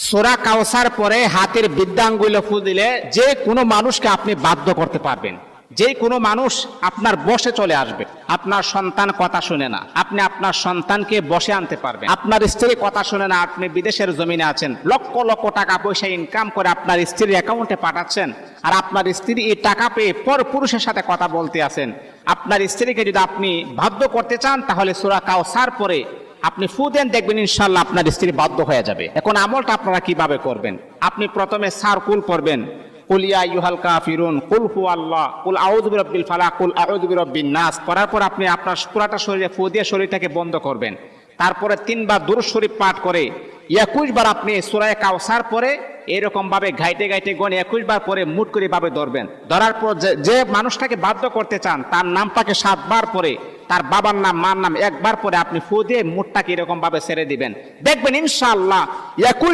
সূরা কাউসার পরে হাতের বৃদ্ধাঙ্গুলে ফু দিলে যে কোনো মানুষকে আপনি বাধ্য করতে পারবেন। যে কোনো মানুষ আপনার বসে চলে আসবে। আপনার সন্তান কথা শুনে না, আপনি আপনার সন্তানকে বসে আনতে পারবেন। আপনার স্ত্রী কথা শুনে না, আপনি বিদেশের জমিনে আছেন, লক্ষ লক্ষ টাকা পয়সা ইনকাম করে আপনার স্ত্রীর অ্যাকাউন্টে পাঠাচ্ছেন, আর আপনার স্ত্রী এই টাকা পেয়ে পর পুরুষের সাথে কথা বলতে আছেন। আপনার স্ত্রীকে যদি আপনি বাধ্য করতে চান, তাহলে সূরা কাউসার পরে আপনি ফু দেন, দেখবেন ইনশাআল্লাহ আপনার স্ত্রী বাধ্য হয়ে যাবে। এখন আমলটা আপনারা কিভাবে করবেন? আপনি প্রথমে সারকুল পড়বেন, কুল ইয়া আইয়ুহাল কাফিরুন, কুল হুয়াল্লাহ, কুল আউযু বিরাব্বিল ফালাক, কুল আউযু বিরাব্বিন নাস পড়ার পর আপনি আপনার পুরাটা শরীরে ফু দিয়ে শরীরটাকে বন্ধ করবেন। তারপরে 3 বার দুরূদ শরীফ পাঠ করে 21 বার আপনি সূরা কাউসার পরে এরকম ভাবে ঘাইটে ঘাইটে গনে 21 বার পরে মুট করে ভাবে ধরবেন। ধরার পর যে মানুষটাকে বাধ্য করতে চান তার নামটাকে 7 বার পরে, তার বাবার নাম মার নাম 1 বার পরে আপনি ফু দিয়ে মুটটাকে এরকম ভাবে ছেড়ে দিবেন। দেখবেন ইনশাআল্লাহ